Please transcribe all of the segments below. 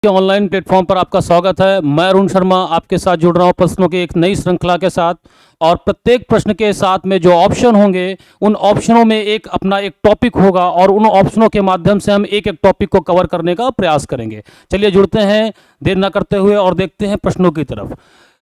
के online platform पर आपका स्वागत है। मैं अरुण शर्मा आपके साथ जुड़ रहा हूं प्रश्नों की एक नई श्रृंखला के साथ। और प्रत्येक प्रश्न के साथ में जो ऑप्शन होंगे उन ऑप्शनों में एक अपना एक टॉपिक होगा और उन ऑप्शनों के माध्यम से हम एक एक टॉपिक को कवर करने का प्रयास करेंगे। चलिए जुड़ते हैं देर न करते हुए और देखते हैं प्रश्नों की तरफ।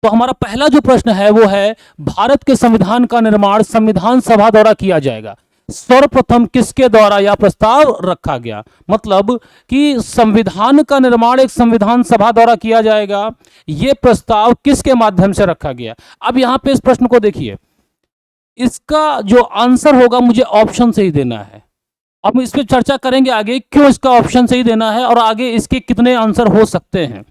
तो हमारा पहला जो प्रश्न है वो है, भारत के संविधान का निर्माण संविधान सभा द्वारा किया जाएगा। सर्वप्रथम किसके द्वारा यह प्रस्ताव रखा गया? मतलब कि संविधान का निर्माण एक संविधान सभा द्वारा किया जाएगा, यह प्रस्ताव किसके माध्यम से रखा गया? अब यहां पे इस प्रश्न को देखिए, इसका जो आंसर होगा मुझे ऑप्शन से ही देना है। अब इस पर चर्चा करेंगे आगे क्यों इसका ऑप्शन से ही देना है और आगे इसके कितने आंसर हो सकते हैं।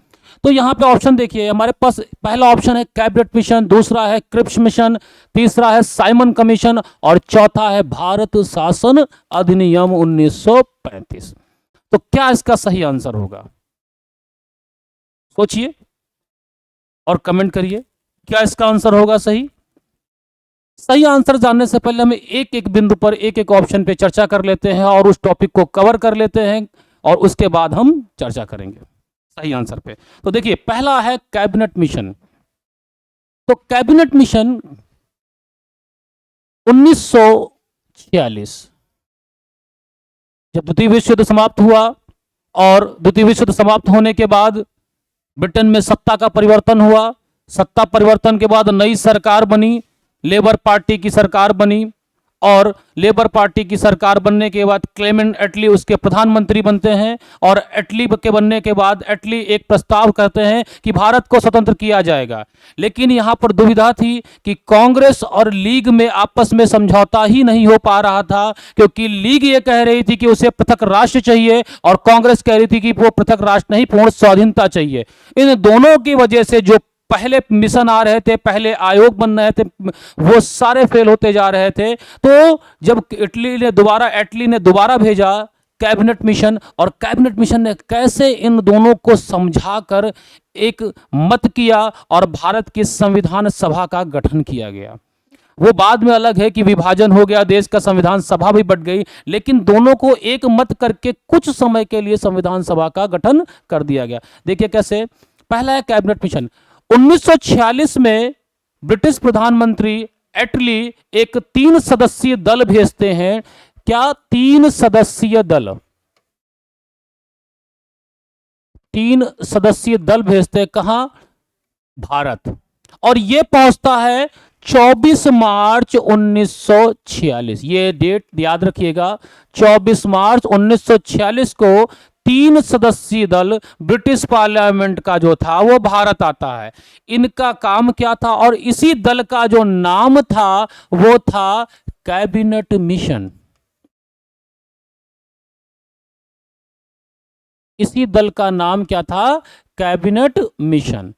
तो यहां पे ऑप्शन देखिए, हमारे पास पहला ऑप्शन है कैबिनेट मिशन, दूसरा है क्रिप्स मिशन, तीसरा है साइमन कमीशन और चौथा है भारत शासन अधिनियम 1935। तो क्या इसका सही आंसर होगा? सोचिए और कमेंट करिए, क्या इसका आंसर होगा सही? सही आंसर जानने से पहले हमें एक एक बिंदु पर एक एक ऑप्शन पे चर्चा कर लेते हैं और उस टॉपिक को कवर कर लेते हैं और उसके बाद हम चर्चा करेंगे सही आंसर पे। तो देखिए, पहला है कैबिनेट मिशन। तो कैबिनेट मिशन 1946 जब द्वितीय विश्व युद्ध समाप्त हुआ और द्वितीय विश्व युद्ध समाप्त होने के बाद ब्रिटेन में सत्ता का परिवर्तन हुआ। सत्ता परिवर्तन के बाद नई सरकार बनी, लेबर पार्टी की सरकार बनी और लेबर पार्टी की सरकार बनने के बाद क्लेमेंट एटली उसके प्रधानमंत्री बनते हैं और एटली के बनने के बाद एटली एक प्रस्ताव करते हैं कि भारत को स्वतंत्र किया जाएगा। लेकिन यहां पर दुविधा थी कि कांग्रेस और लीग में आपस में समझौता ही नहीं हो पा रहा था, क्योंकि लीग ये कह रही थी कि उसे पृथक राष्ट्र चाहिए और कांग्रेस कह रही थी कि वो पृथक राष्ट्र नहीं, पूर्ण स्वाधीनता चाहिए। इन दोनों की वजह से जो पहले मिशन आ रहे थे, पहले आयोग बन रहे थे, वो सारे फेल होते जा रहे थे। तो जब एटली ने दोबारा भेजा कैबिनेट मिशन, और कैबिनेट मिशन ने कैसे इन दोनों को समझाकर एक मत किया और भारत की संविधान सभा का गठन किया गया। वो बाद में अलग है कि विभाजन हो गया, देश का संविधान सभा भी बट गई, लेकिन दोनों को एक मत करके कुछ समय के लिए संविधान सभा का गठन कर दिया गया। देखिए कैसे। पहला है कैबिनेट मिशन। 1946 में ब्रिटिश प्रधानमंत्री एटली एक 3 सदस्यीय दल भेजते हैं। क्या 3 सदस्यीय दल? 3 सदस्यीय दल भेजते हैं कहां? भारत। और यह पहुंचता है 24 मार्च 1946। ये डेट याद रखिएगा, 24 मार्च 1946 को 3 सदस्यीय दल ब्रिटिश पार्लियामेंट का जो था वो भारत आता है। इनका काम क्या था? और इसी दल का जो नाम था वो था कैबिनेट मिशन। इसी दल का नाम क्या था? Cabinet mission.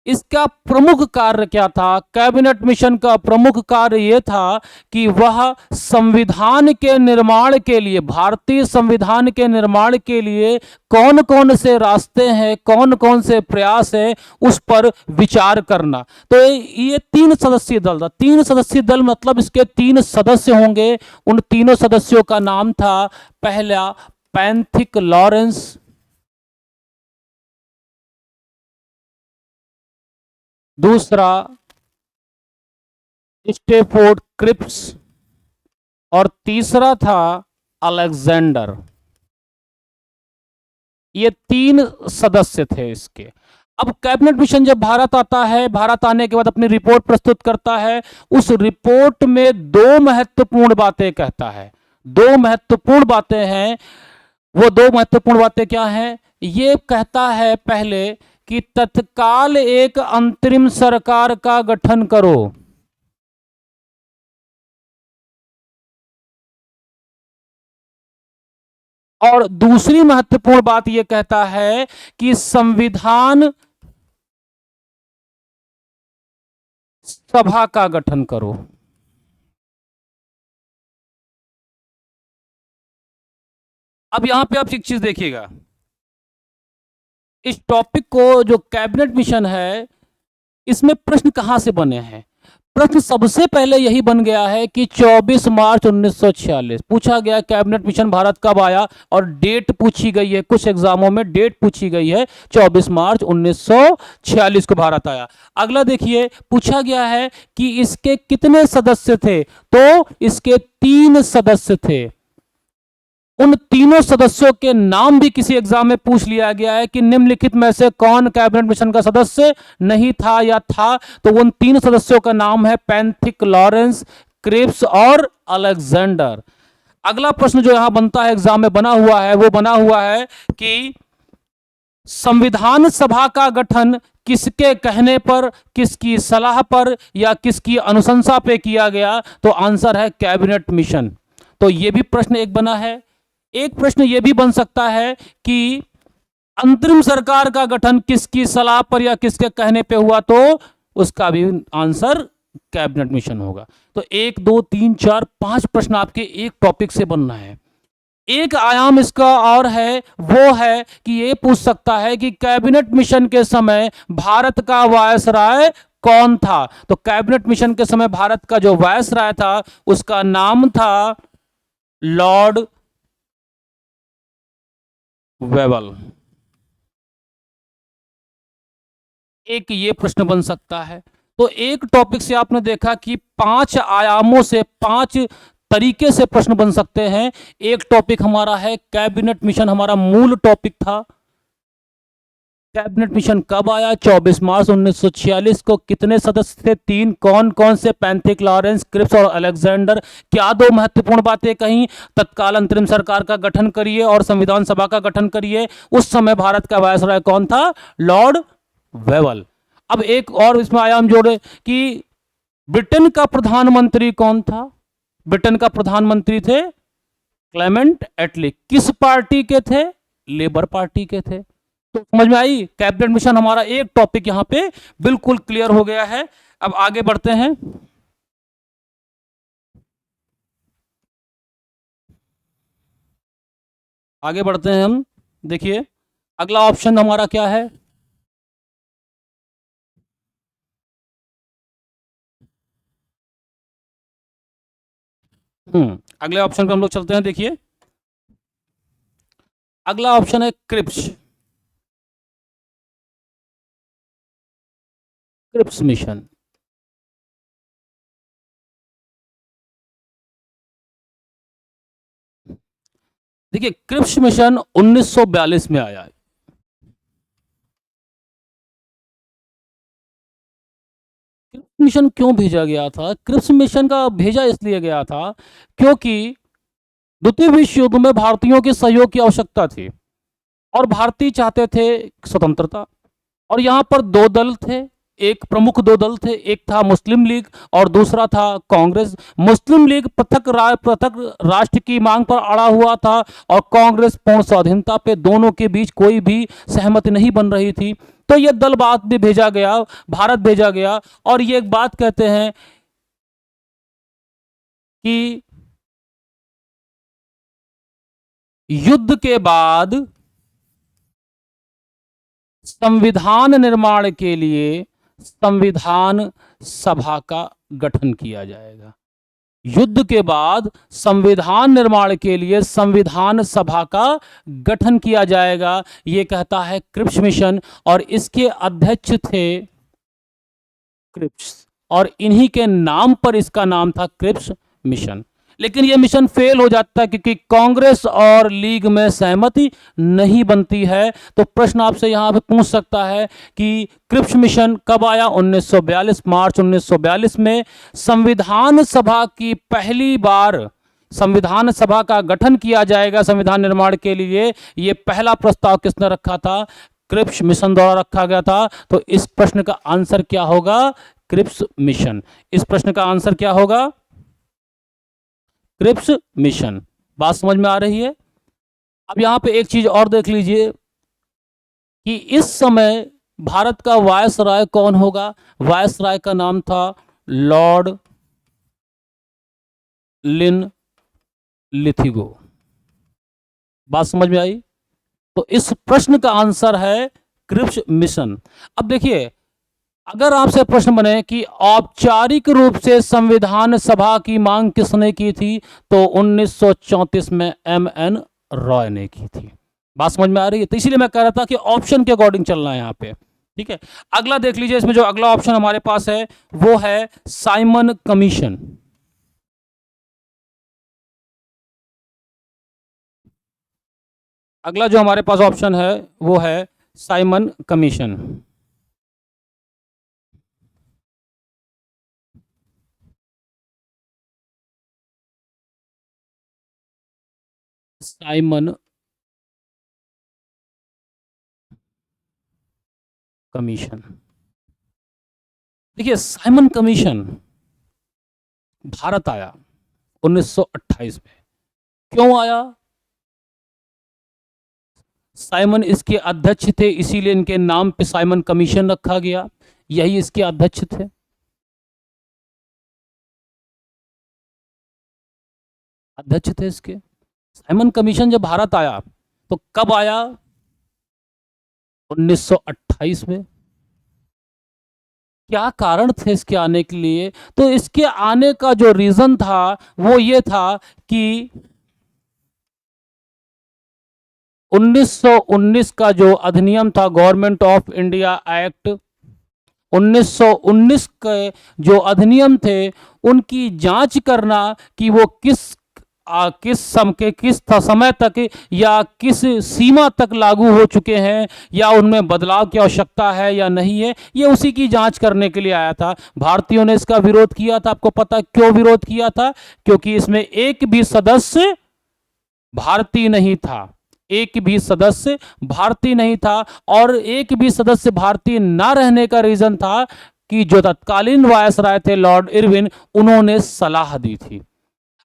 इसका प्रमुख कार्य क्या था? कैबिनेट मिशन का प्रमुख कार्य यह था कि वह संविधान के निर्माण के लिए, भारतीय संविधान के निर्माण के लिए कौन कौन से रास्ते हैं, कौन कौन से प्रयास हैं, उस पर विचार करना। तो ये 3 सदस्यीय दल था। 3 सदस्यीय दल मतलब इसके 3 सदस्य होंगे। उन तीनों सदस्यों का नाम था, पहला पैंथिक लॉरेंस, दूसरा स्टेफोर्ड क्रिप्स और तीसरा था अलेक्जेंडर। ये 3 सदस्य थे इसके। अब कैबिनेट मिशन जब भारत आता है, भारत आने के बाद अपनी रिपोर्ट प्रस्तुत करता है। उस रिपोर्ट में 2 महत्वपूर्ण बातें कहता है। 2 महत्वपूर्ण बातें हैं। वो 2 महत्वपूर्ण बातें क्या हैं? ये कहता है पहले कि तत्काल एक अंतरिम सरकार का गठन करो। और दूसरी महत्वपूर्ण बात यह कहता है कि संविधान सभा का गठन करो। अब यहां पे आप एक चीज देखिएगा, इस टॉपिक को जो कैबिनेट मिशन है इसमें प्रश्न कहां से बने हैं? प्रश्न सबसे पहले यही बन गया है कि 24 मार्च 1946 पूछा गया कैबिनेट मिशन भारत कब आया, और डेट पूछी गई है, कुछ एग्जामों में डेट पूछी गई है 24 मार्च 1946 को भारत आया। अगला देखिए, पूछा गया है कि इसके कितने सदस्य थे, तो इसके 3 सदस्य थे। उन तीनों सदस्यों के नाम भी किसी एग्जाम में पूछ लिया गया है कि निम्नलिखित में से कौन कैबिनेट मिशन का सदस्य नहीं था या था, तो उन 3 सदस्यों का नाम है पैंथिक लॉरेंस, क्रिप्स और अलेक्जेंडर। अगला प्रश्न जो यहां बनता है, एग्जाम में बना हुआ है, वो बना हुआ है कि संविधान सभा का गठन किसके कहने पर, किसकी सलाह पर या किसकी अनुशंसा पे किया गया, तो आंसर है कैबिनेट मिशन। तो यह भी प्रश्न एक बना है। एक प्रश्न यह भी बन सकता है कि अंतरिम सरकार का गठन किसकी सलाह पर या किसके कहने पे हुआ, तो उसका भी आंसर कैबिनेट मिशन होगा। तो 1 2 3 4 5 प्रश्न आपके एक टॉपिक से बनना है। एक आयाम इसका और है, वो है कि ये पूछ सकता है कि कैबिनेट मिशन के समय भारत का वायसराय कौन था। तो कैबिनेट मिशन के समय भारत का जो वायसराय था उसका नाम था लॉर्ड वेवल। एक ये प्रश्न बन सकता है। तो एक टॉपिक से आपने देखा कि 5 आयामों से 5 तरीके से प्रश्न बन सकते हैं। एक टॉपिक हमारा है कैबिनेट मिशन, हमारा मूल टॉपिक था। कैबिनेट मिशन कब आया, 24 मार्च 1946 को। कितने सदस्य थे, 3। कौन कौन से, पैंथिक लॉरेंस, क्रिप्स और अलेक्जेंडर। क्या 2 महत्वपूर्ण बातें कहीं, तत्काल अंतरिम सरकार का गठन करिए और संविधान सभा का गठन करिए। उस समय भारत का वायसराय कौन था, लॉर्ड वेवल। अब एक और इसमें आयाम जोड़े कि ब्रिटेन का प्रधानमंत्री कौन था। ब्रिटेन का प्रधानमंत्री थे क्लेमेंट एटली। किस पार्टी के थे, लेबर पार्टी के थे। तो समझ में आई, कैबिनेट मिशन हमारा एक टॉपिक यहां पे बिल्कुल क्लियर हो गया है। अब आगे बढ़ते हैं। आगे बढ़ते हैं हम। देखिए अगला ऑप्शन हमारा क्या है, अगले ऑप्शन पे हम लोग चलते हैं। देखिए अगला ऑप्शन है क्रिप्स। Cripps mission. देखिए क्रिप्स मिशन 1942 में आया है। क्रिप्स मिशन क्यों भेजा गया था, क्रिप्स मिशन का भेजा इसलिए गया था क्योंकि द्वितीय विश्व युद्ध में भारतीयों के सहयोग की आवश्यकता थी और भारतीय चाहते थे स्वतंत्रता। और यहां पर 2 दल थे, एक प्रमुख 2 दल थे, एक था मुस्लिम लीग और दूसरा था कांग्रेस। मुस्लिम लीग पृथक राष्ट्र की मांग पर अड़ा हुआ था और कांग्रेस पूर्ण स्वाधीनता पे, दोनों के बीच कोई भी सहमति नहीं बन रही थी। तो यह दल बात भी भेजा गया, भारत भेजा गया। और ये एक बात कहते हैं कि युद्ध के बाद संविधान निर्माण के लिए संविधान सभा का गठन किया जाएगा। युद्ध के बाद संविधान निर्माण के लिए संविधान सभा का गठन किया जाएगा, यह कहता है क्रिप्स मिशन। और इसके अध्यक्ष थे क्रिप्स और इन्हीं के नाम पर इसका नाम था क्रिप्स मिशन। लेकिन यह मिशन फेल हो जाता है क्योंकि कांग्रेस और लीग में सहमति नहीं बनती है। तो प्रश्न आपसे यहां पे पूछ सकता है कि क्रिप्स मिशन कब आया, 1942, मार्च 1942 में। संविधान सभा की पहली बार संविधान सभा का गठन किया जाएगा संविधान निर्माण के लिए, यह पहला प्रस्ताव किसने रखा था, क्रिप्स मिशन द्वारा रखा गया था। तो इस प्रश्न का आंसर क्या होगा, क्रिप्स मिशन। इस प्रश्न का आंसर क्या होगा, क्रिप्स मिशन। बात समझ में आ रही है। अब यहां पे एक चीज और देख लीजिए कि इस समय भारत का वायसराय कौन होगा। वायसराय का नाम था लॉर्ड लिनलिथिगो। बात समझ में आई। तो इस प्रश्न का आंसर है क्रिप्स मिशन। अब देखिए अगर आपसे प्रश्न बने कि औपचारिक रूप से संविधान सभा की मांग किसने की थी, तो 1934 में एम.एन. रॉय ने की थी। बात समझ में आ रही है? तो इसीलिए मैं कह रहा था कि ऑप्शन के अकॉर्डिंग चलना है यहाँ पे। ठीक है, अगला देख लीजिए, इसमें जो अगला ऑप्शन हमारे पास है वो है साइमन कमीशन। अगला जो हमारे पास ऑप्शन है वो है साइमन कमीशन। साइमन कमीशन, देखिए साइमन कमीशन भारत आया 1928 में। क्यों आया? साइमन इसके अध्यक्ष थे, इसीलिए इनके नाम पे साइमन कमीशन रखा गया, यही इसके अध्यक्ष थे। अध्यक्ष थे इसके। साइमन कमीशन जब भारत आया तो कब आया? 1928 में। क्या कारण थे इसके आने के लिए? तो इसके आने का जो रीजन था वो ये था कि 1919 का जो अधिनियम था, गवर्नमेंट ऑफ इंडिया एक्ट 1919 के जो अधिनियम थे उनकी जांच करना कि वो किस समय तक या किस सीमा तक लागू हो चुके हैं या उनमें बदलाव की आवश्यकता है या नहीं है, ये उसी की जांच करने के लिए आया था। भारतीयों ने इसका विरोध किया था। आपको पता क्यों विरोध किया था? क्योंकि इसमें एक भी सदस्य भारतीय नहीं था। एक भी सदस्य भारतीय नहीं था, और एक भी सदस्य भारतीय ना रहने का रीजन था कि जो तत्कालीन वायसराय थे लॉर्ड इरविन, उन्होंने सलाह दी थी।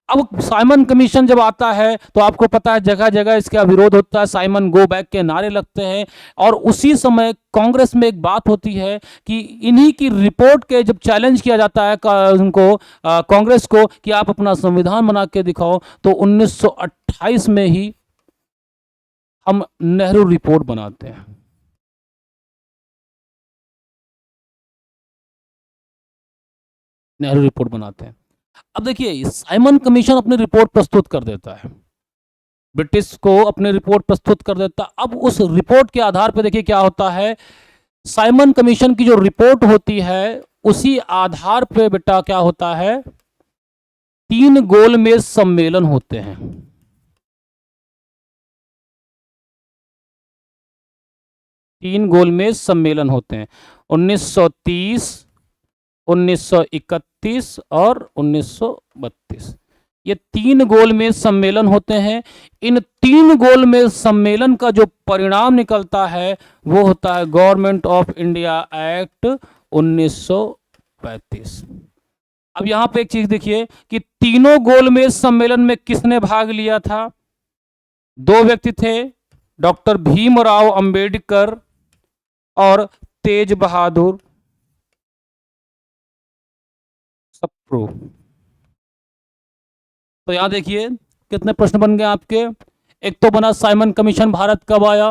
अब साइमन कमीशन जब आता है तो आपको पता है जगह जगह इसका विरोध होता है, साइमन गो बैक के नारे लगते हैं, और उसी समय कांग्रेस में एक बात होती है कि इन्हीं की रिपोर्ट के जब चैलेंज किया जाता है उनको, कांग्रेस को, कि आप अपना संविधान बना के दिखाओ, तो 1928 में ही हम नेहरू रिपोर्ट बनाते हैं। नेहरू रिपोर्ट बनाते हैं। अब देखिए साइमन कमीशन अपनी रिपोर्ट प्रस्तुत कर देता है, ब्रिटिश को अपनी रिपोर्ट प्रस्तुत कर देता। अब उस रिपोर्ट के आधार पर देखिए क्या होता है, साइमन कमीशन की जो रिपोर्ट होती है उसी आधार पे बेटा क्या होता है, 3 गोलमेज सम्मेलन होते हैं। 3 गोलमेज सम्मेलन होते हैं, 1930, 1931 और 1932। ये 3 गोलमेज सम्मेलन होते हैं। इन 3 गोलमेज सम्मेलन का जो परिणाम निकलता है वो होता है गवर्नमेंट ऑफ इंडिया एक्ट 1935। अब यहां पे एक चीज देखिए कि तीनों गोलमेज सम्मेलन में किसने भाग लिया था? 2 व्यक्ति थे, डॉक्टर भीमराव अंबेडकर और तेज बहादुर सप्रू। तो यहां देखिए कितने प्रश्न बन गए आपके। एक तो बना साइमन कमीशन भारत कब आया,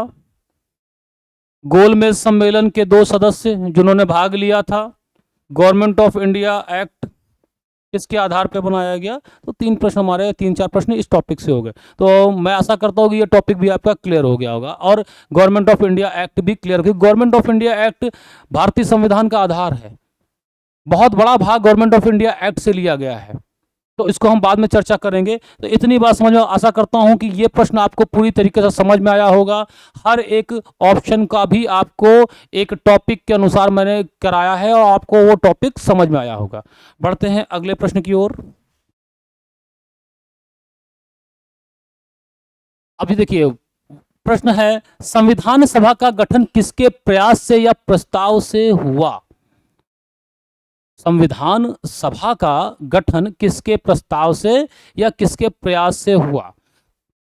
गोलमेज सम्मेलन के 2 सदस्य जिन्होंने भाग लिया था, गवर्नमेंट ऑफ इंडिया एक्ट किसके आधार पर बनाया गया। तो 3 प्रश्न हमारे, 3-4 प्रश्न इस टॉपिक से हो गए। तो मैं आशा करता हूँ कि ये टॉपिक भी आपका क्लियर हो गया होगा, और गवर्नमेंट ऑफ इंडिया एक्ट भी क्लियर, क्योंकि गवर्नमेंट ऑफ इंडिया एक्ट भारतीय संविधान का आधार है। बहुत बड़ा भाग गवर्नमेंट ऑफ इंडिया एक्ट से लिया गया है, तो इसको हम बाद में चर्चा करेंगे। तो इतनी बात समझ में, आशा करता हूं कि ये प्रश्न आपको पूरी तरीके से समझ में आया होगा। हर एक ऑप्शन का भी आपको एक टॉपिक के अनुसार मैंने कराया है और आपको वो टॉपिक समझ में आया होगा। बढ़ते हैं अगले प्रश्न की ओर। अभी देखिए प्रश्न है, संविधान सभा का गठन किसके प्रयास से या प्रस्ताव से हुआ? संविधान सभा का गठन किसके प्रस्ताव से या किसके प्रयास से हुआ?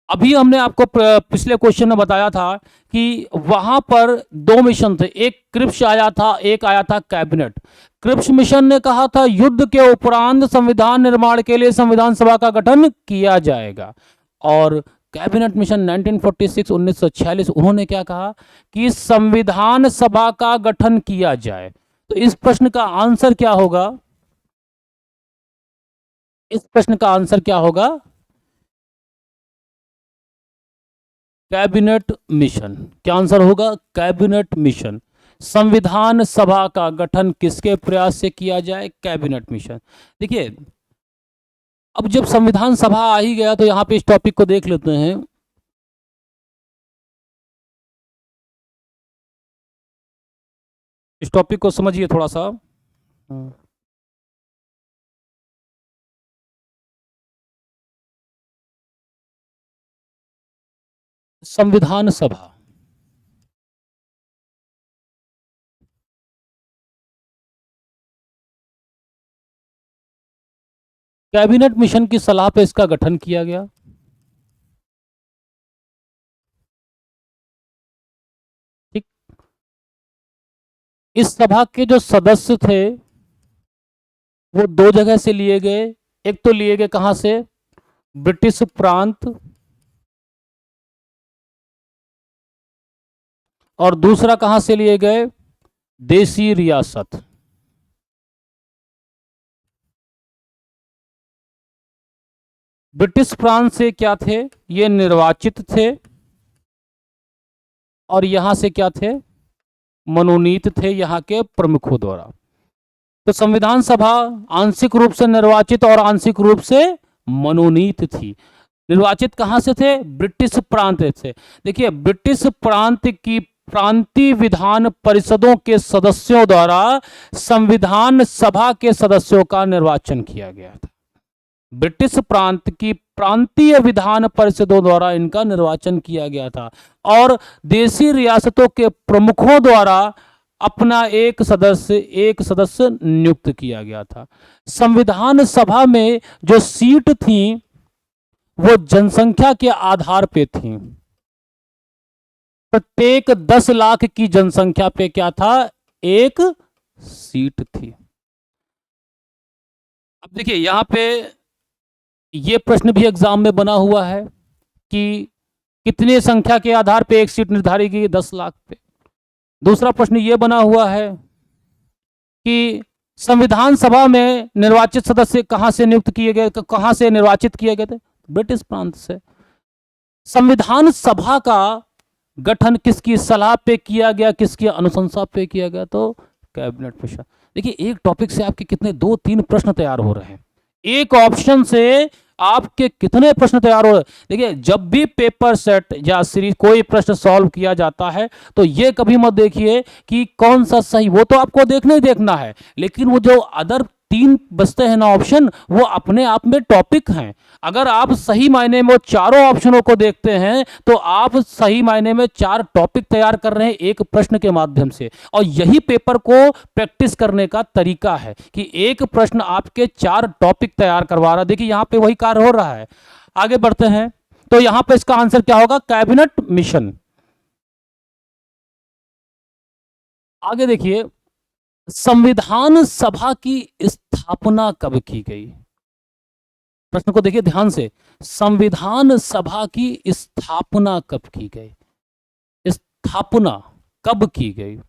अभी हमने आपको पिछले क्वेश्चन में बताया था कि वहां पर 2 मिशन थे, एक क्रिप्स आया था, एक आया था कैबिनेट। क्रिप्स मिशन ने कहा था युद्ध के उपरांत संविधान निर्माण के लिए संविधान सभा का गठन किया जाएगा, और कैबिनेट मिशन 1946 उन्होंने क्या कहा कि संविधान सभा का गठन किया जाए। तो इस प्रश्न का आंसर क्या होगा? इस प्रश्न का आंसर क्या होगा? Cabinet mission. क्या आंसर होगा? Cabinet mission. संविधान सभा का गठन किसके प्रयास से किया जाए? Cabinet mission. देखिए, अब जब संविधान सभा आ ही गया तो यहां पे इस टॉपिक को देख लेते हैं। इस टॉपिक को समझिए थोड़ा सा। संविधान सभा कैबिनेट मिशन की सलाह पे इसका गठन किया गया। ठीक। इस सभा के जो सदस्य थे वो दो जगह से लिए गए। एक तो लिए गए कहां से? ब्रिटिश प्रांत, और दूसरा कहां से लिए गए? देसी रियासत। ब्रिटिश प्रांत से क्या थे? ये निर्वाचित थे, और यहां से क्या थे? मनोनीत थे यहां के प्रमुखों द्वारा। तो संविधान सभा आंशिक रूप से निर्वाचित और आंशिक रूप से मनोनीत थी। निर्वाचित कहां से थे? ब्रिटिश प्रांत से। देखिए, ब्रिटिश प्रांत की प्रांतीय विधान परिषदों के सदस्यों द्वारा संविधान सभा के सदस्यों का निर्वाचन किया गया था। ब्रिटिश प्रांत की प्रांतीय विधान परिषदों द्वारा इनका निर्वाचन किया गया था, और देशी रियासतों के प्रमुखों द्वारा अपना एक सदस्य नियुक्त किया गया था। संविधान सभा में जो सीट थी वो जनसंख्या के आधार पे थी। प्रत्येक 10 लाख की जनसंख्या पे क्या था? एक सीट थी। अब देखिए, यहां पे ये प्रश्न भी एग्जाम में बना हुआ है कि कितनी संख्या के आधार पे एक सीट निर्धारित की? 10 लाख पे। दूसरा प्रश्न ये बना हुआ है कि संविधान सभा में निर्वाचित सदस्य कहां से नियुक्त किए गए, कहां से निर्वाचित किए गए थे? ब्रिटिश प्रांत से। संविधान सभा का गठन किसकी सलाह पे किया गया, किसकी अनुशंसा पे किया गया? तो कैबिनेट मिशन। देखिए, एक टॉपिक से आपके कितने 2-3 प्रश्न तैयार हो रहे हैं। एक ऑप्शन से आपके कितने प्रश्न तैयार हो रहे हैं। देखिए, जब भी पेपर सेट या सीरीज कोई प्रश्न सॉल्व किया जाता है तो ये कभी मत देखिए कि कौन सा सही, वो तो आपको देखना ही देखना है, लेकिन वो जो अदर 3 बचते हैं ना ऑप्शन, वो अपने आप में टॉपिक हैं। अगर आप सही मायने में चारों ऑप्शनों को देखते हैं तो आप सही मायने में 4 टॉपिक तैयार कर रहे हैं एक प्रश्न के माध्यम से, और यही पेपर को प्रैक्टिस करने का तरीका है कि एक प्रश्न आपके 4 टॉपिक तैयार करवा रहा है। देखिए, यहां पे वही कार्य हो रहा है। आगे बढ़ते हैं, तो यहां पे इसका आंसर क्या होगा? Cabinet mission. आगे देखिए, संविधान सभा की स्थापना कब की गई? प्रश्न को देखिए ध्यान से। संविधान सभा की स्थापना कब की गई? स्थापना कब की गई?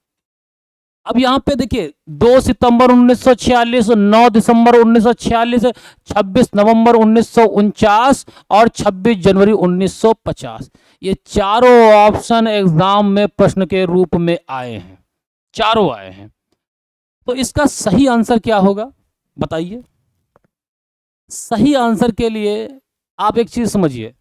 अब यहां पे देखिए, 2 सितंबर 1946, 9 दिसंबर 1946, 26 नवंबर 1949 और 26 जनवरी 1950, ये चारों ऑप्शन एग्जाम में प्रश्न के रूप में आए हैं। चारों आए हैं। तो इसका सही आंसर क्या होगा बताइए? सही आंसर के लिए आप एक चीज समझिए,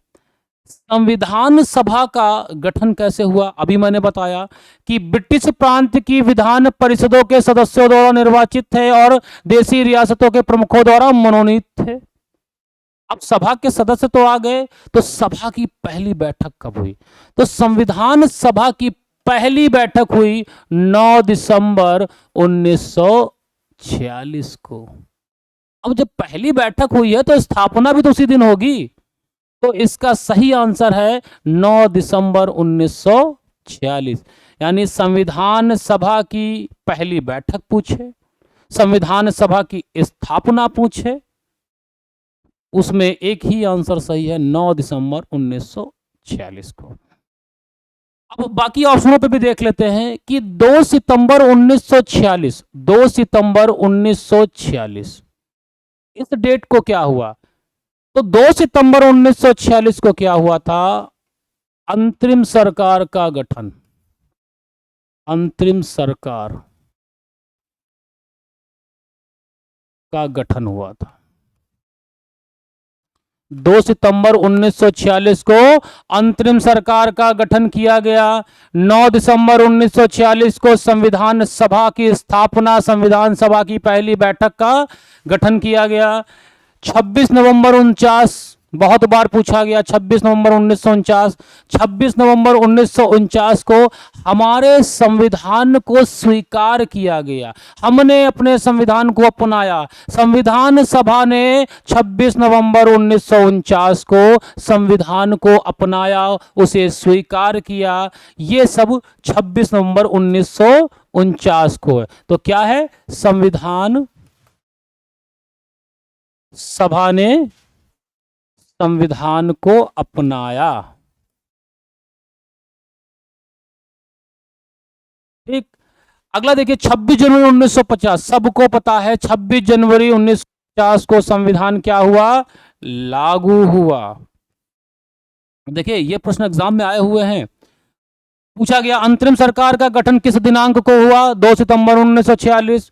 संविधान सभा का गठन कैसे हुआ? अभी मैंने बताया कि ब्रिटिश प्रांत की विधान परिषदों के सदस्यों द्वारा निर्वाचित थे और देशी रियासतों के प्रमुखों द्वारा मनोनीत थे। अब सभा के सदस्य तो आ गए, तो सभा की पहली बैठक कब हुई? तो संविधान सभा की पहली बैठक हुई 9 दिसंबर 1946 को। अब जब पहली बैठक हुई है तो स्थापना भी तो उसी दिन होगी। तो इसका सही आंसर है 9 दिसंबर 1946। यानी संविधान सभा की पहली बैठक पूछे, संविधान सभा की स्थापना पूछे, उसमें एक ही आंसर सही है, 9 दिसंबर 1946 को। अब बाकी ऑप्शनों पे भी देख लेते हैं कि 2 सितंबर 1946, 2 सितंबर 1946 इस डेट को क्या हुआ? तो 2 सितंबर 1946 को क्या हुआ था? अंतरिम सरकार का गठन, अंतरिम सरकार का गठन हुआ था। 2 सितंबर 1946 को अंतरिम सरकार का गठन किया गया। 9 दिसंबर 1946 को संविधान सभा की स्थापना, संविधान सभा की पहली बैठक का गठन किया गया। 26 नवंबर 49, बहुत बार पूछा गया, 26 नवंबर 1949, 26 नवंबर 1949 को हमारे संविधान को स्वीकार किया गया, हमने अपने संविधान को अपनाया। संविधान सभा ने 26 नवंबर 1949 को संविधान को अपनाया, उसे स्वीकार किया। ये सब 26 नवंबर 1949 को है। तो क्या है? संविधान सभा ने संविधान को अपनाया। ठीक, अगला देखिए 26 जनवरी 1950, सबको पता है 26 जनवरी 1950 को संविधान क्या हुआ? लागू हुआ। देखिए ये प्रश्न एग्जाम में आए हुए हैं, पूछा गया अंतरिम सरकार का गठन किस दिनांक को हुआ? 2 सितंबर 1946।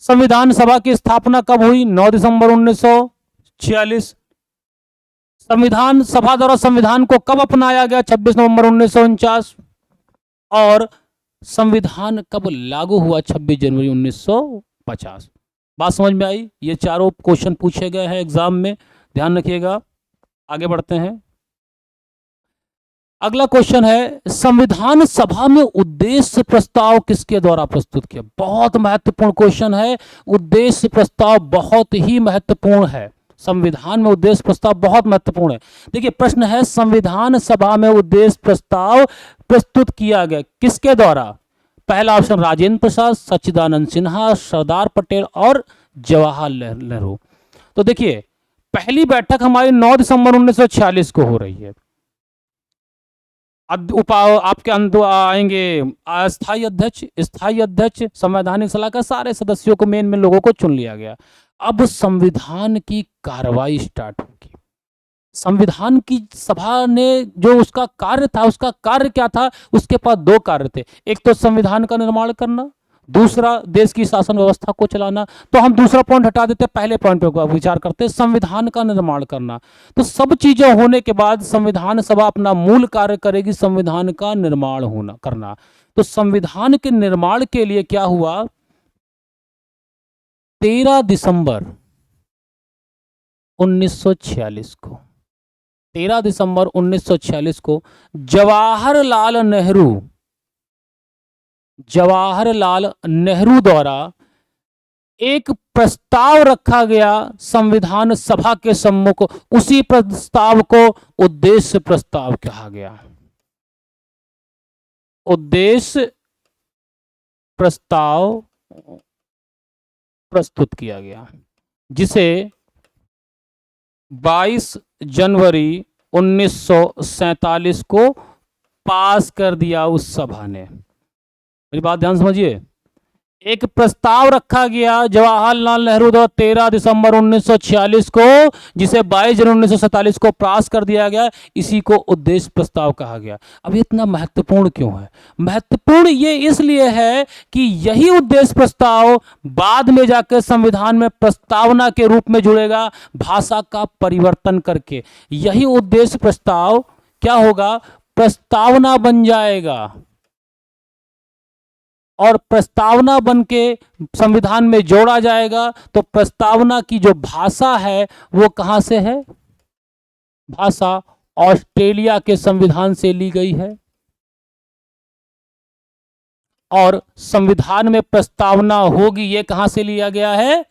संविधान सभा की स्थापना कब हुई? 9 दिसंबर 1946। संविधान सभा द्वारा संविधान को कब अपनाया गया? 26 नवंबर 1949। और संविधान कब लागू हुआ? 26 जनवरी 1950। बात समझ में आई? ये चारों क्वेश्चन पूछे गए हैं एग्जाम में, ध्यान रखिएगा। आगे बढ़ते हैं। अगला क्वेश्चन है, संविधान सभा में उद्देश्य प्रस्ताव किसके द्वारा प्रस्तुत किया? बहुत महत्वपूर्ण क्वेश्चन है। उद्देश्य प्रस्ताव बहुत ही महत्वपूर्ण है। संविधान में उद्देश्य प्रस्ताव बहुत महत्वपूर्ण है। देखिए प्रश्न है, संविधान सभा में उद्देश्य प्रस्ताव प्रस्तुत किया गया किसके द्वारा? पहला ऑप्शन राजेंद्र प्रसाद, सच्चिदानंद सिन्हा, सरदार पटेल और जवाहरलाल नेहरू। तो देखिए पहली बैठक हमारी 9 दिसंबर 1946 को हो रही है। आपके अंदर आएंगे अस्थायी अध्यक्ष, स्थायी अध्यक्ष, संवैधानिक सलाहकार, सारे सदस्यों को मेन लोगों को चुन लिया गया। अब संविधान की कार्रवाई स्टार्ट होगी। संविधान की सभा ने जो उसका कार्य था, उसका कार्य क्या था? उसके पास दो कार्य थे, एक तो संविधान का निर्माण करना, दूसरा देश की शासन व्यवस्था को चलाना। तो हम दूसरा पॉइंट हटा देते, पहले पॉइंट पर विचार करते, संविधान का निर्माण करना। तो सब चीजें होने के बाद संविधान सभा अपना मूल कार्य करेगी, संविधान का निर्माण होना करना। तो संविधान के निर्माण के लिए क्या हुआ? 13 दिसंबर 1946 को, 13 दिसंबर 1946 को जवाहरलाल नेहरू द्वारा एक प्रस्ताव रखा गया संविधान सभा के सम्मुख। उसी प्रस्ताव को उद्देश्य प्रस्ताव कहा गया। उद्देश्य प्रस्ताव प्रस्तुत किया गया, जिसे 22 जनवरी 1947 को पास कर दिया उस सभा ने। मेरी बात ध्यान समझिए, एक प्रस्ताव रखा गया जवाहरलाल नेहरू द्वारा 13 दिसंबर 1946 को, जिसे 22 जनवरी 1947 को पास कर दिया गया। इसी को उद्देश्य प्रस्ताव कहा गया। अब इतना महत्वपूर्ण क्यों है? महत्वपूर्ण ये इसलिए है कि यही उद्देश्य प्रस्ताव बाद में जाकर संविधान में प्रस्तावना के रूप में जुड़ेगा, भाषा का परिवर्तन करके। यही उद्देश्य प्रस्ताव क्या होगा? प्रस्तावना बन जाएगा, और प्रस्तावना बन के संविधान में जोड़ा जाएगा। तो प्रस्तावना की जो भाषा है वो कहां से है? भाषा ऑस्ट्रेलिया के संविधान से ली गई है। और संविधान में प्रस्तावना होगी, ये कहां से लिया गया है?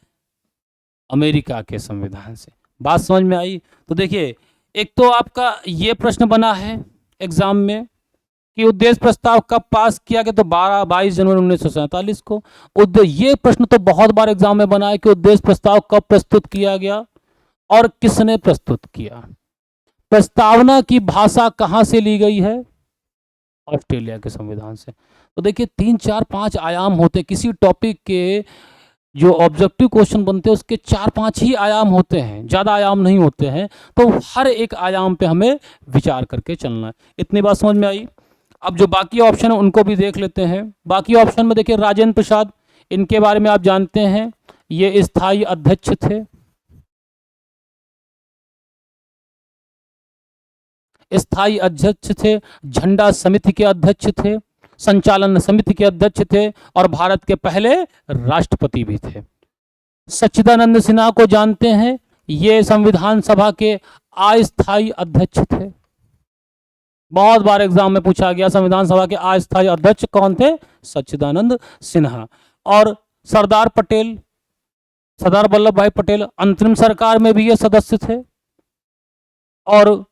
अमेरिका के संविधान से। बात समझ में आई? तो देखिए, एक तो आपका ये प्रश्न बना है एग्जाम में कि उद्देश्य प्रस्ताव कब पास किया गया? तो 22 जनवरी 1947 को। ये प्रश्न तो बहुत बार एग्जाम में बना है कि उद्देश्य प्रस्ताव कब प्रस्तुत किया गया और किसने प्रस्तुत किया। प्रस्तावना की भाषा कहां से ली गई है? ऑस्ट्रेलिया के संविधान से। तो देखिए 3 4 5 आयाम होते किसी टॉपिक के, जो ऑब्जेक्टिव क्वेश्चन बनते हैं उसके 4 5 ही आयाम होते हैं, ज़्यादा आयाम नहीं होते हैं। तो हर एक आयाम पे हमें विचार करके चलना है। इतनी बात समझ में आई। अब जो बाकी ऑप्शन है उनको भी देख लेते हैं। बाकी ऑप्शन में देखिए राजेंद्र प्रसाद, इनके बारे में आप जानते हैं, ये स्थायी अध्यक्ष थे। स्थायी अध्यक्ष थे, झंडा समिति के अध्यक्ष थे, संचालन समिति के अध्यक्ष थे और भारत के पहले राष्ट्रपति भी थे। सच्चिदानंद सिन्हा को जानते हैं, ये संविधान सभा के अस्थायी अध्यक्ष थे। बहुत बार एग्जाम में पूछा गया संविधान सभा के अस्थायी अध्यक्ष कौन थे? सच्चिदानंद सिन्हा। और सरदार पटेल, सरदार वल्लभ भाई पटेल अंतरिम सरकार में भी ये सदस्य थे और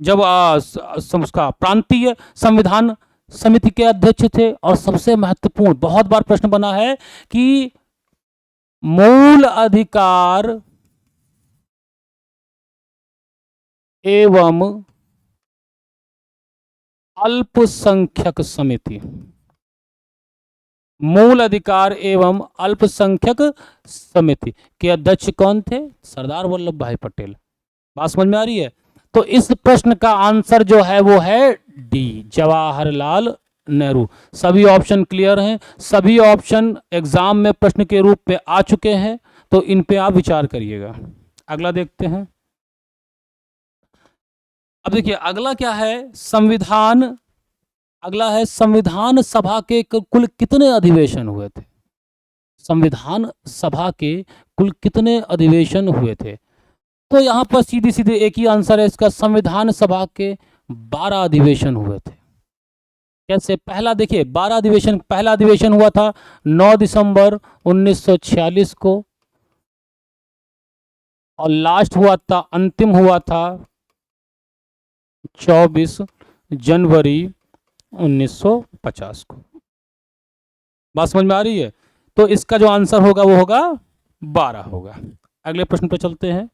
जब उसका प्रांतीय संविधान समिति के अध्यक्ष थे। और सबसे महत्वपूर्ण, बहुत बार प्रश्न बना है कि मूल अधिकार एवं अल्पसंख्यक समिति, मूल अधिकार एवं अल्पसंख्यक समिति के अध्यक्ष कौन थे? सरदार वल्लभ भाई पटेल। बात समझ में आ रही है? तो इस प्रश्न का आंसर जो है वो है डी, जवाहरलाल नेहरू। सभी ऑप्शन क्लियर हैं, सभी ऑप्शन एग्जाम में प्रश्न के रूप में आ चुके हैं, तो इन पे आप विचार करिएगा। अगला देखते हैं। अब देखिए अगला क्या है, संविधान, अगला है संविधान सभा के कुल कितने अधिवेशन हुए थे? संविधान सभा के कुल कितने अधिवेशन हुए थे? तो यहां पर सीधी सीधे एक ही आंसर है इसका, संविधान सभा के 12 अधिवेशन हुए थे। कैसे? पहला देखिए 12 अधिवेशन, पहला अधिवेशन हुआ था 9 दिसंबर 1946 को और लास्ट हुआ था, अंतिम हुआ था 24 जनवरी 1950 को। बात समझ में आ रही है? तो इसका जो आंसर होगा वो होगा 12 होगा। अगले प्रश्न पर चलते हैं।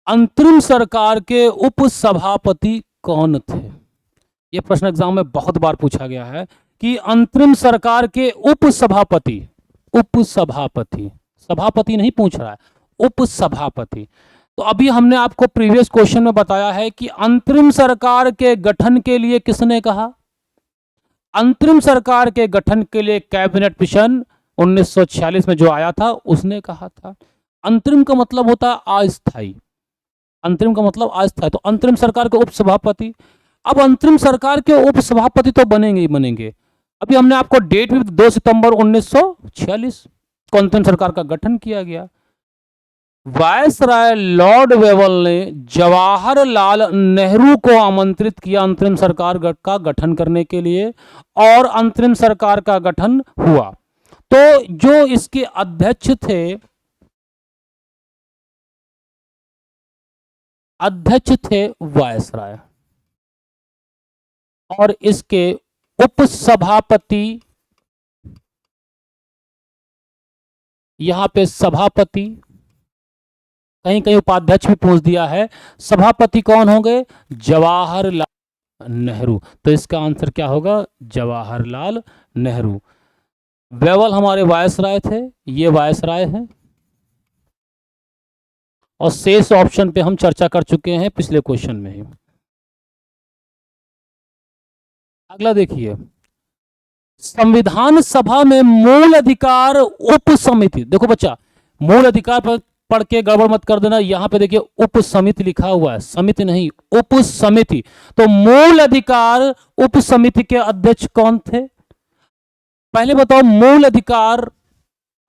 अंतरिम सरकार के उप सभापति कौन थे? यह प्रश्न एग्जाम में बहुत बार पूछा गया है कि अंतरिम सरकार के उप सभापति, उप सभापति, सभापति नहीं पूछ रहा है, उप सभापति। तो अभी हमने आपको प्रीवियस क्वेश्चन में बताया है कि अंतरिम सरकार के गठन के लिए किसने कहा? अंतरिम सरकार के गठन के लिए कैबिनेट मिशन 1946 में जो आया था उसने कहा था। अंतरिम का मतलब होता है अस्थायी, अंतरिम का मतलब अस्थायी, तो अंतरिम सरकार के उप सभापति। अब अंतरिम सरकार के उप सभापति तो बनेंगे ही बनेंगे। अभी हमने आपको डेट भी 2 सितंबर 1946 को अंतरिम सरकार का गठन किया गया। वायसराय लॉर्ड वेवल ने जवाहरलाल नेहरू को आमंत्रित किया अंतरिम सरकार का गठन करने के लिए और अंतरिम सरकार का गठन हुआ। तो जो इसके अध्यक्ष थे, अध्यक्ष थे वायसराय और इसके उप सभापति, यहां पे सभापति, कहीं कहीं उपाध्यक्ष भी पूछ दिया है, सभापति कौन होंगे? जवाहरलाल नेहरू। तो इसका आंसर क्या होगा? जवाहरलाल नेहरू। वेवल हमारे वायसराय थे, ये वायसराय हैं और शेष ऑप्शन पे हम चर्चा कर चुके हैं पिछले क्वेश्चन में ही। अगला देखिए, संविधान सभा में मूल अधिकार उप समिति। देखो बच्चा, मूल अधिकार पर पढ़ के गड़बड़ मत कर देना, यहां पे देखिए उप समिति लिखा हुआ है, समिति नहीं, उप समिति। तो मूल अधिकार उप समिति के अध्यक्ष कौन थे? पहले बताओ मूल अधिकार,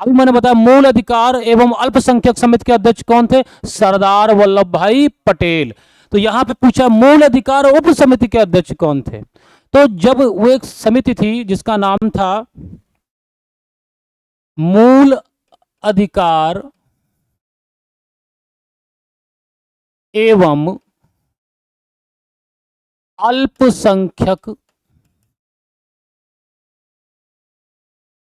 अभी मैंने बताया मूल अधिकार एवं अल्पसंख्यक समिति के अध्यक्ष कौन थे? सरदार वल्लभ भाई पटेल। तो यहां पे पूछा मूल अधिकार उप समिति के अध्यक्ष कौन थे? तो जब वो एक समिति थी जिसका नाम था मूल अधिकार एवं अल्पसंख्यक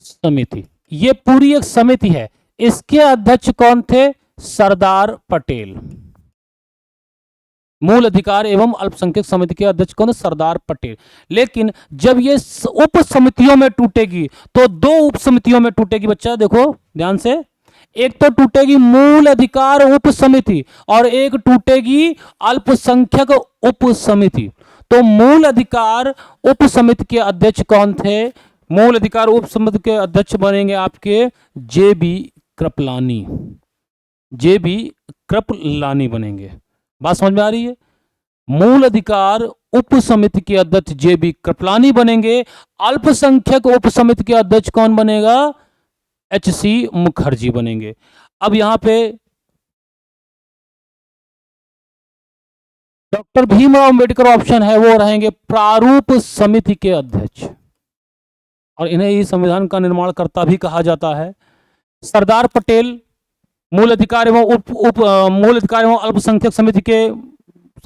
समिति, ये पूरी एक समिति है, इसके अध्यक्ष कौन थे? सरदार पटेल। मूल अधिकार एवं अल्पसंख्यक समिति के अध्यक्ष कौन है? सरदार पटेल। लेकिन जब ये उप समितियों में टूटेगी तो दो उप समितियों में टूटेगी बच्चा, देखो ध्यान से, एक तो टूटेगी मूल अधिकार उप समिति और एक टूटेगी अल्पसंख्यक उप समिति। तो मूल अधिकार उप समिति के अध्यक्ष कौन थे? मूल अधिकार उप समिति के अध्यक्ष बनेंगे आपके जेबी कृपलानी, जेबी कृपलानी बनेंगे। बात समझ में आ रही है? मूल अधिकार उप समिति के अध्यक्ष जेबी कृपलानी बनेंगे। अल्पसंख्यक उप समिति के अध्यक्ष कौन बनेगा? एचसी मुखर्जी बनेंगे। अब यहां पे डॉक्टर भीमराव अंबेडकर ऑप्शन है, वो रहेंगे प्रारूप समिति के अध्यक्ष और इन्हें ही संविधान का निर्माणकर्ता भी कहा जाता है। सरदार पटेल मूल अधिकार एवं मूल अधिकार एवं अल्पसंख्यक समिति के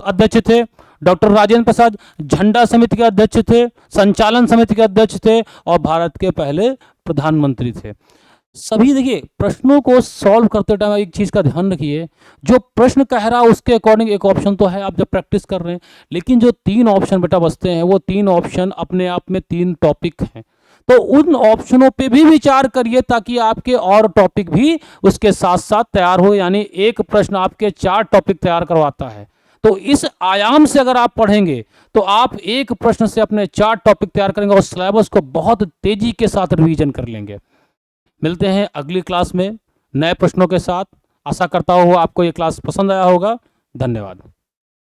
अध्यक्ष थे। डॉक्टर राजेंद्र प्रसाद झंडा समिति के अध्यक्ष थे, संचालन समिति के अध्यक्ष थे और भारत के पहले प्रधानमंत्री थे। सभी देखिए प्रश्नों को सॉल्व करते टाइम एक चीज का ध्यान रखिए, जो प्रश्न कह रहा है उसके अकॉर्डिंग एक ऑप्शन तो है आप जब प्रैक्टिस कर रहे हैं, लेकिन जो 3 ऑप्शन बेटा बचते हैं वो 3 ऑप्शन अपने आप में 3 टॉपिक हैं। तो उन ऑप्शनों पे भी विचार करिए ताकि आपके और टॉपिक भी उसके साथ साथ तैयार हो, यानी एक प्रश्न आपके 4 टॉपिक तैयार करवाता है। तो इस आयाम से अगर आप पढ़ेंगे तो आप एक प्रश्न से अपने 4 टॉपिक तैयार करेंगे और सिलेबस को बहुत तेजी के साथ रिवीजन कर लेंगे। मिलते हैं अगली क्लास में नए प्रश्नों के साथ। आशा करता हूँ आपको ये क्लास पसंद आया होगा। धन्यवाद।